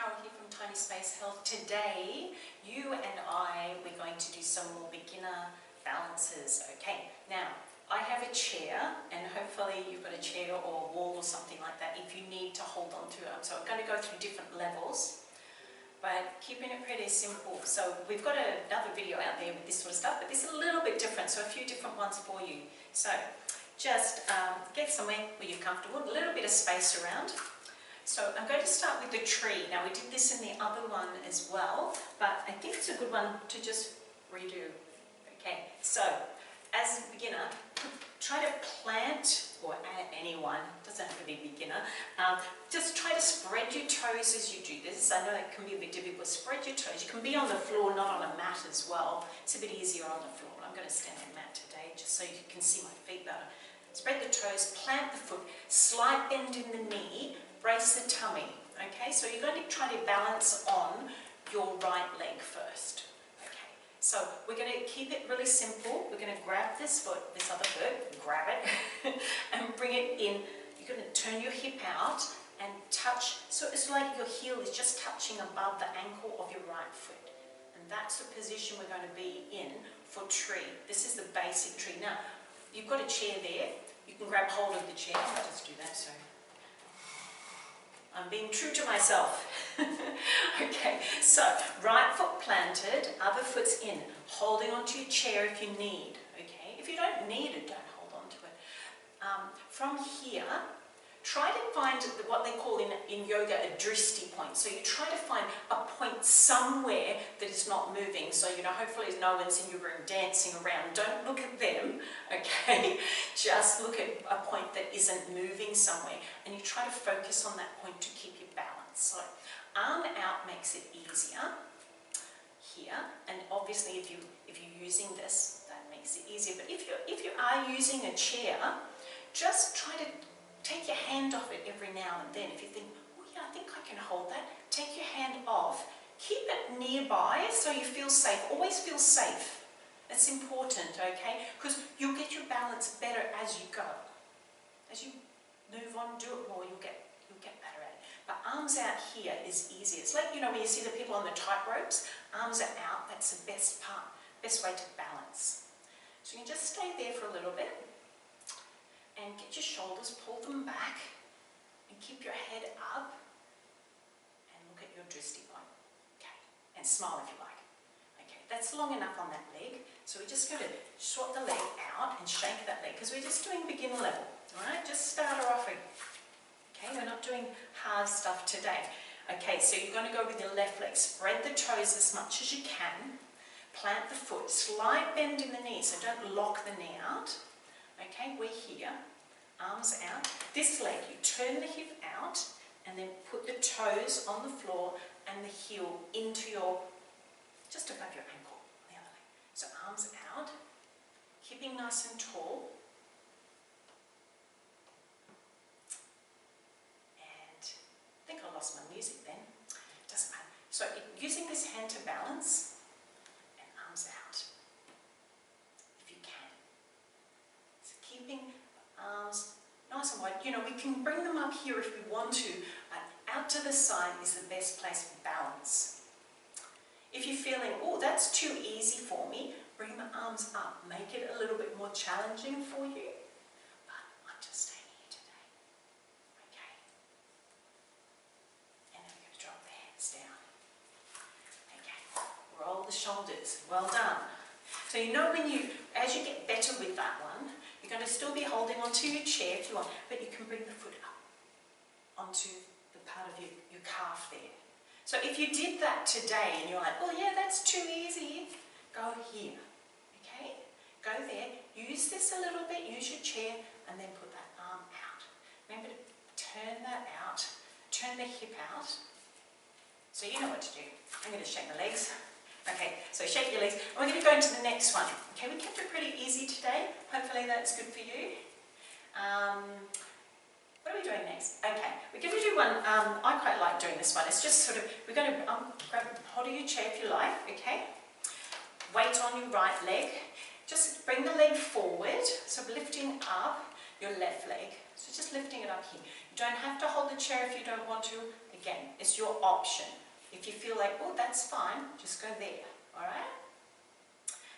Carol here from Tiny Space Health. Today, you and we're going to do some more beginner balances. Okay, now I have a chair, and hopefully you've got a chair or a wall or something like that if you need to hold on to it. So I'm going to go through different levels, but keeping it pretty simple. So we've got another video out there with this sort of stuff, but this is a little bit different, so a few different ones for you. So just get somewhere where you're comfortable, a little bit of space around. So I'm going to start with the tree. Now we did this in the other one as well, but I think it's a good one to just redo. Okay, so as a beginner, try to plant, or anyone, doesn't have to be beginner, just try to spread your toes as you do this. I know that can be a bit difficult. Spread your toes. You can be on the floor, not on a mat as well. It's a bit easier on the floor. I'm going to stand on the mat today just so you can see my feet better. Spread the toes, plant the foot, slight bend in the knee, brace the tummy. Okay, so you're going to try to balance on your right leg first. Okay, so we're going to keep it really simple. We're going to grab this foot, this other foot, grab it, and bring it in. You're going to turn your hip out and touch, so it's like your heel is just touching above the ankle of your right foot. And that's the position we're going to be in for tree. This is the basic tree. Now, you've got a chair there. You can grab hold of the chair. I'll just do that, so I'm being true to myself. Okay, so right foot planted, other foot's in, holding onto your chair if you need. Okay, if you don't need it, don't hold on to it. From here, try to find what they call in yoga a drishti point. So you try to find a point somewhere that is not moving. So, you know, hopefully no one's in your room dancing around. Don't look at them, okay? Just look at a point that isn't moving somewhere. And you try to focus on that point to keep your balance. So arm out makes it easier here. And obviously if you're using this, that makes it easier. But if you are using a chair, just try to take your hand off it every now and then. If you think, oh yeah, I think I can hold that, take your hand off. Keep it nearby so you feel safe. Always feel safe. It's important, okay? Because you'll get your balance better as you go. As you move on, do it more, you'll get better at it. But arms out here is easier. It's like, you know, when you see the people on the tight ropes, arms are out, that's the best part, best way to balance. So you can just stay there for a little bit. And get your shoulders, pull them back, and keep your head up, and look at your drishti point. Okay, and smile if you like. Okay, that's long enough on that leg. So we're just going to short the leg out and shake that leg, because we're just doing beginner level. All right, just start her off. Okay, we're not doing hard stuff today. Okay, so you're going to go with your left leg. Spread the toes as much as you can. Plant the foot. Slight bend in the knee, so don't lock the knee out. Okay, we're here, arms out. This leg, you turn the hip out and then put the toes on the floor and the heel into just above your ankle, the other leg. So arms out, keeping nice and tall. And I think I lost my music then, doesn't matter. So using this hand to balance and arms out. Keeping arms nice and wide. You know, we can bring them up here if we want to, but out to the side is the best place for balance. If you're feeling, oh, that's too easy for me, bring the arms up. Make it a little bit more challenging for you. But I'm just staying here today. Okay. And then we're going to drop the hands down. Okay. Roll the shoulders. Well done. So you know as you get better with that one, you're going to still be holding onto your chair if you want, but you can bring the foot up onto the part of your calf there. So if you did that today and you're like, oh yeah, that's too easy, go here, okay? Go there, use this a little bit, use your chair, and then put that arm out. Remember to turn that out, turn the hip out. So you know what to do. I'm going to shake my legs. Okay, so shake your legs. And we're going to go into the next one. Okay, we kept it pretty easy today. Hopefully that's good for you. What are we doing next? Okay, we're going to do one. I quite like doing this one. It's just sort of, we're going to grab hold of your chair if you like, okay? Weight on your right leg. Just bring the leg forward, so lifting up your left leg. So just lifting it up here. You don't have to hold the chair if you don't want to. Again, it's your option. If you feel like, oh, that's fine, just go there, all right?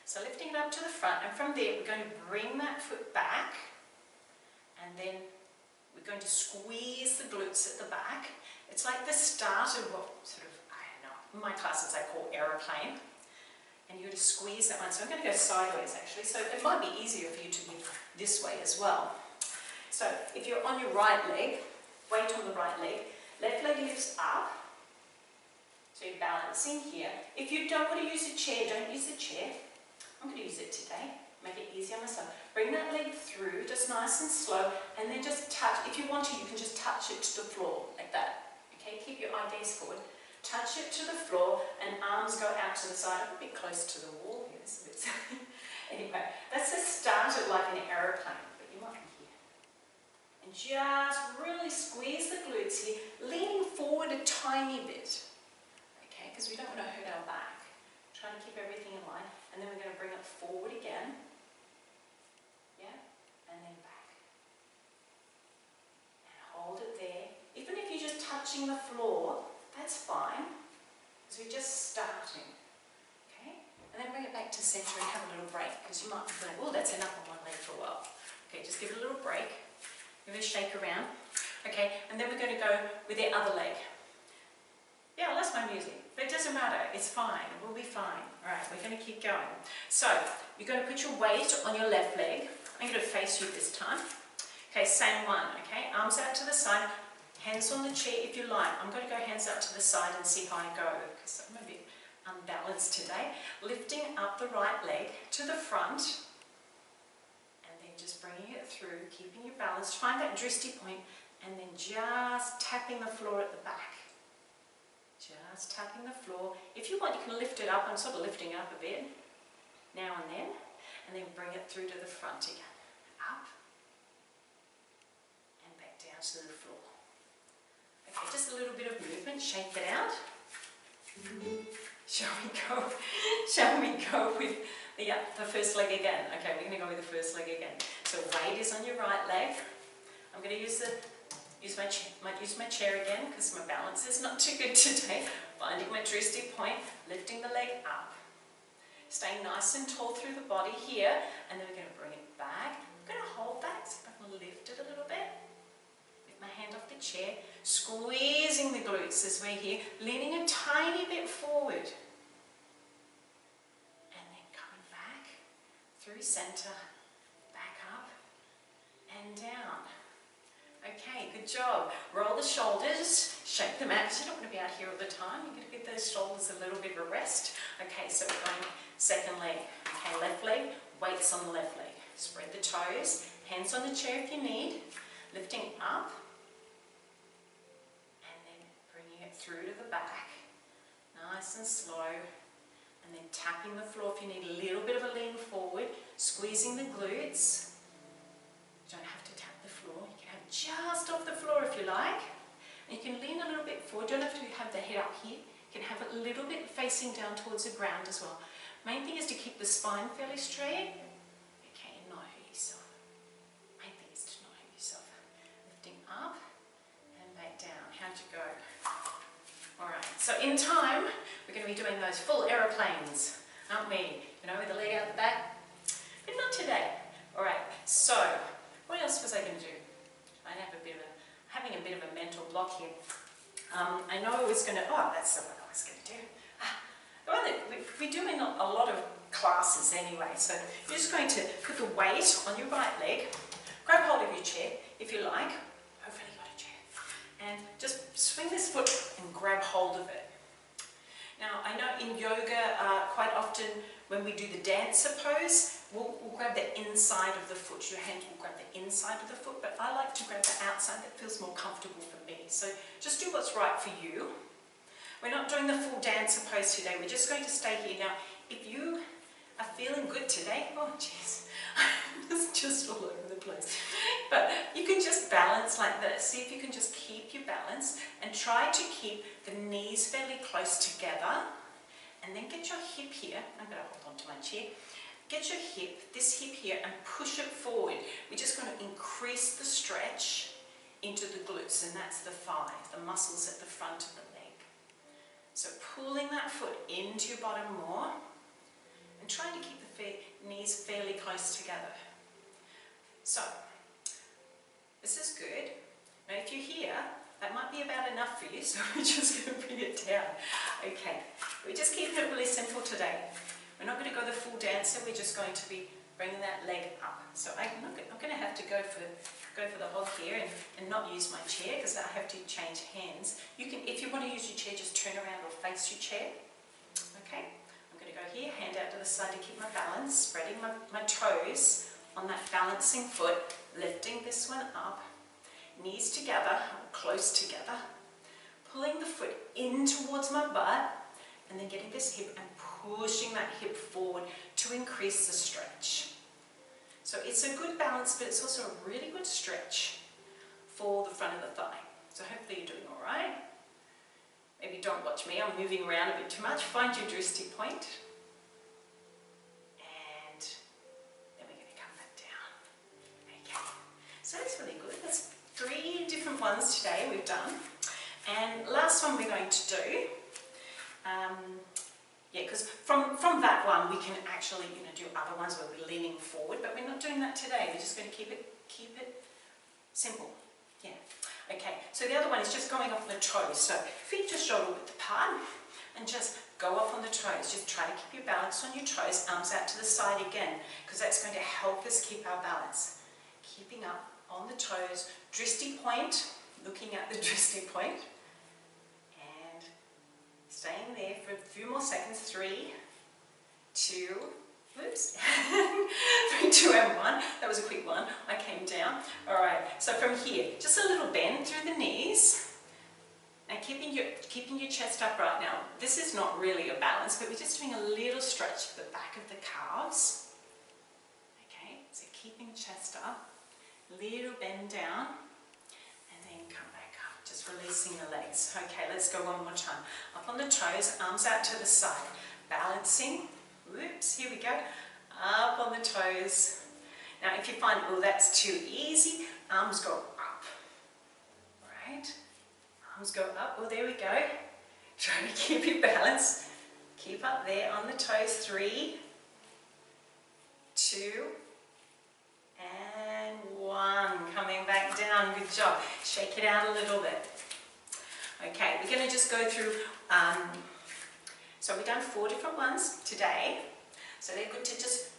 So lifting it up to the front, and from there we're going to bring that foot back, and then we're going to squeeze the glutes at the back. It's like the start of what sort of, I don't know, in my classes I call aeroplane. And you're going to squeeze that one. So I'm going to go sideways actually. So it might be easier for you to be this way as well. So if you're on your right leg, weight on the right leg, left leg lifts up. So you're balancing here. If you don't want to use a chair, don't use the chair. I'm going to use it today. Make it easy on myself. Bring that leg through, just nice and slow, and then just touch. If you want to, you can just touch it to the floor, like that. Okay, keep your eye gaze forward. Touch it to the floor, and arms go out to the side. I'm a bit close to the wall here. It's a bit silly. Anyway, that's the start of like an aeroplane, but you might be here. And just really squeeze the glutes here, leaning forward a tiny bit. Okay, because we don't want to hurt our back. Trying to keep everything in line. And then we're going to bring it forward again. Yeah, and then back. And hold it there. Even if you're just touching the floor, that's fine, because we're just starting. Okay, and then bring it back to center and have a little break, because you might be feeling, oh, that's enough on one leg for a while. Okay, just give it a little break. Give it a shake around. Okay, and then we're going to go with the other leg. Yeah, I lost my music, but it doesn't matter. It's fine. We'll be fine. All right, we're going to keep going. So you're going to put your weight on your left leg. I'm going to face you this time. Okay, same one. Okay, arms out to the side, hands on the chair if you like. I'm going to go hands out to the side and see how I go, because I'm a bit unbalanced today. Lifting up the right leg to the front, and then just bringing it through, keeping your balance. Find that drishti point, and then just tapping the floor at the back. Just tapping the floor. If you want, you can lift it up. I'm sort of lifting it up a bit now and then bring it through to the front again. Up and back down to the floor. Okay, just a little bit of movement. Shake it out. Shall we go? Shall we go with the first leg again? Okay, we're going to go with the first leg again. So weight is on your right leg. I'm going to use my chair again, because my balance is not too good today. Finding my drishti point, lifting the leg up. Staying nice and tall through the body here, and then we're going to bring it back. I'm going to hold that, so I'm going to lift it a little bit. Lift my hand off the chair, squeezing the glutes as we're here, leaning a tiny bit forward. And then coming back through center, back up and down. Okay, good job. Roll the shoulders, shake them out, because you don't want to be out here all the time. You're going to give those shoulders a little bit of a rest. Okay, so we're going second leg. Okay, left leg, weights on the left leg. Spread the toes, hands on the chair if you need. Lifting up, and then bringing it through to the back. Nice and slow. And then tapping the floor if you need a little bit of a lean forward. Squeezing the glutes. You don't have to tap the floor. You can have it just off the floor if you like. And you can lean a little bit forward. You don't have to have the head up here. You can have it a little bit facing down towards the ground as well. Main thing is to keep the spine fairly straight. Okay, and not hurt yourself. Main thing is to not hurt yourself. Lifting up and back down. How'd you go? Alright, so in time, we're going to be doing those full aeroplanes, aren't we? You know, with the leg out the back. But not today. Alright, so what else was I going to do? Having a bit of a mental block here. I know I was going to, that's what I was going to do. We're doing a lot of classes anyway, so you're just going to put the weight on your right leg, grab hold of your chair if you like, hopefully you got a chair, and just swing this foot and grab hold of it. Now, I know in yoga, quite often when we do the dancer pose, we'll grab the inside of the foot. Your hand will grab the inside of the foot, but I like to grab the outside. That feels more comfortable for me. So just do what's right for you. We're not doing the full dancer pose today. We're just going to stay here. Now, if you are feeling good today, oh jeez, it's just all over the place. But you can just balance like this. See if you can just keep your balance and try to keep the knees fairly close together. And then get your hip here. I'm going to hold on to my chair. Get your hip, this hip here, and push it forward. We're just going to increase the stretch into the glutes, and that's the thigh, the muscles at the front of the leg. So pulling that foot into your bottom more and trying to keep the knees fairly close together. So this is good. Now if you're here, that might be about enough for you, so we're just going to bring it down. Okay, we're just keeping it really simple today. We're not going to go the full dancer, we're just going to be bringing that leg up. So I'm not going to have to go for the hog here and not use my chair, because I have to change hands. You can, if you want to use your chair, just turn around or face your chair. Okay, I'm going to go here, hand out to the side to keep my balance, spreading my toes on that balancing foot, lifting this one up, knees together, close together, pulling the foot in towards my butt, and then getting this hip and pushing that hip forward to increase the stretch. So it's a good balance, but it's also a really good stretch for the front of the thigh. So hopefully you're doing all right. Maybe don't watch me, I'm moving around a bit too much. Find your drishti point. And then we're going to come back down. Okay, so that's really good. That's 3 different ones today we've done. And last one we're going to do, because from that one we can actually do other ones where we're leaning forward, but we're not doing that today. We're just going to keep it simple. Yeah. Okay, so the other one is just going up on the toes. So feet just shoulder width apart and just go up on the toes. Just try to keep your balance on your toes, arms out to the side again, because that's going to help us keep our balance. Keeping up on the toes, drishti point, looking at the drishti point, and staying there for a few more seconds. 3, 2, oops, 3, 2 and 1. That was a quick one. I came down. All right, so from here, just a little bend through the knees and keeping your chest upright. Now, this is not really a balance, but we're just doing a little stretch at the back of the calves. Okay, so keeping chest up, little bend down, and then come back up, just releasing the legs. Okay, let's go one more time. Up on the toes, arms out to the side, balancing. Whoops, here we go. Up on the toes. Now if you find, oh, that's too easy, arms go up. Right? Arms go up. Oh, there we go. Try to keep your balance. Keep up there on the toes. 3, 2, and 1. Coming back down. Good job. Shake it out a little bit. Okay, we're going to just go through, so we've done 4 different ones today. So they're good to just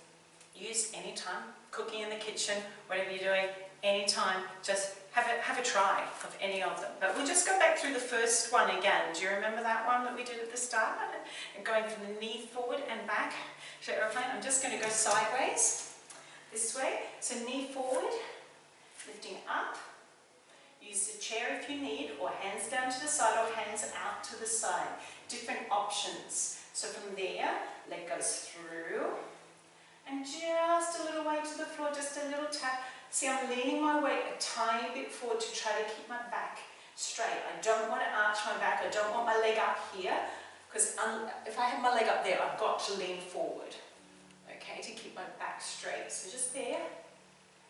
use anytime, cooking in the kitchen, whatever you're doing, anytime, just have a try of any of them. But we'll just go back through the first one again. Do you remember that one that we did at the start? And going from the knee forward and back. So aeroplane, I'm just going to go sideways, this way. So knee forward, lifting up. Use the chair if you need, or hands down to the side, or hands out to the side. Different options. So from there, leg goes through, and just a little way to the floor, just a little tap. See, I'm leaning my weight a tiny bit forward to try to keep my back straight. I don't want to arch my back, I don't want my leg up here, because if I have my leg up there, I've got to lean forward, okay, to keep my back straight. So just there,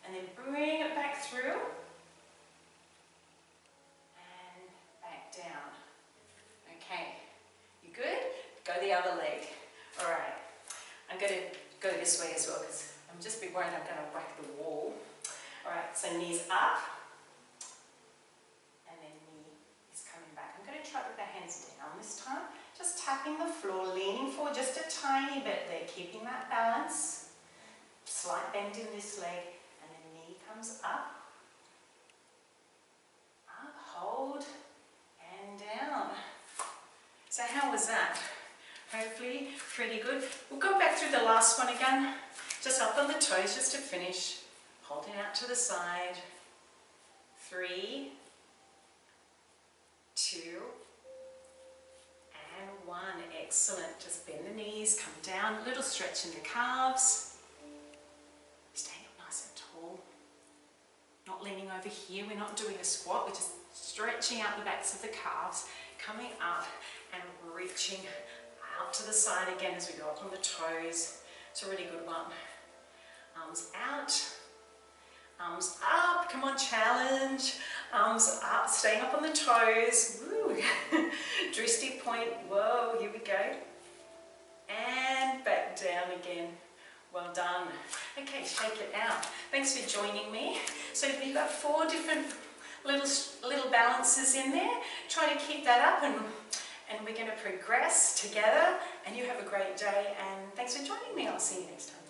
and then bring it back through, and back down. Okay, you good? Go the other leg. All right, I'm going to go this way as well, because I'm just a bit worried I'm going to whack the wall. All right, so knees up, and then knee is coming back. I'm going to try with the hands down this time, just tapping the floor, leaning forward just a tiny bit there, keeping that balance. Slight bend in this leg, and then knee comes up, hold, and down. So how was that? Hopefully pretty good. We'll go back through the last one again, just up on the toes just to finish. Holding out to the side. 3, 2, and 1. Excellent. Just bend the knees, come down, a little stretch in the calves. Staying up nice and tall. Not leaning over here, we're not doing a squat, we're just stretching out the backs of the calves, coming up and reaching out to the side again as we go up on the toes. It's a really good one. Arms out, arms up, come on, challenge. Arms up, staying up on the toes. Woo. Drishti point. Whoa, here we go. And back down again. Well done. Okay, shake it out. Thanks for joining me. So you've got 4 different little balances in there. Try to keep that up, and we're going to progress together. And you have a great day, and thanks for joining me. I'll see you next time.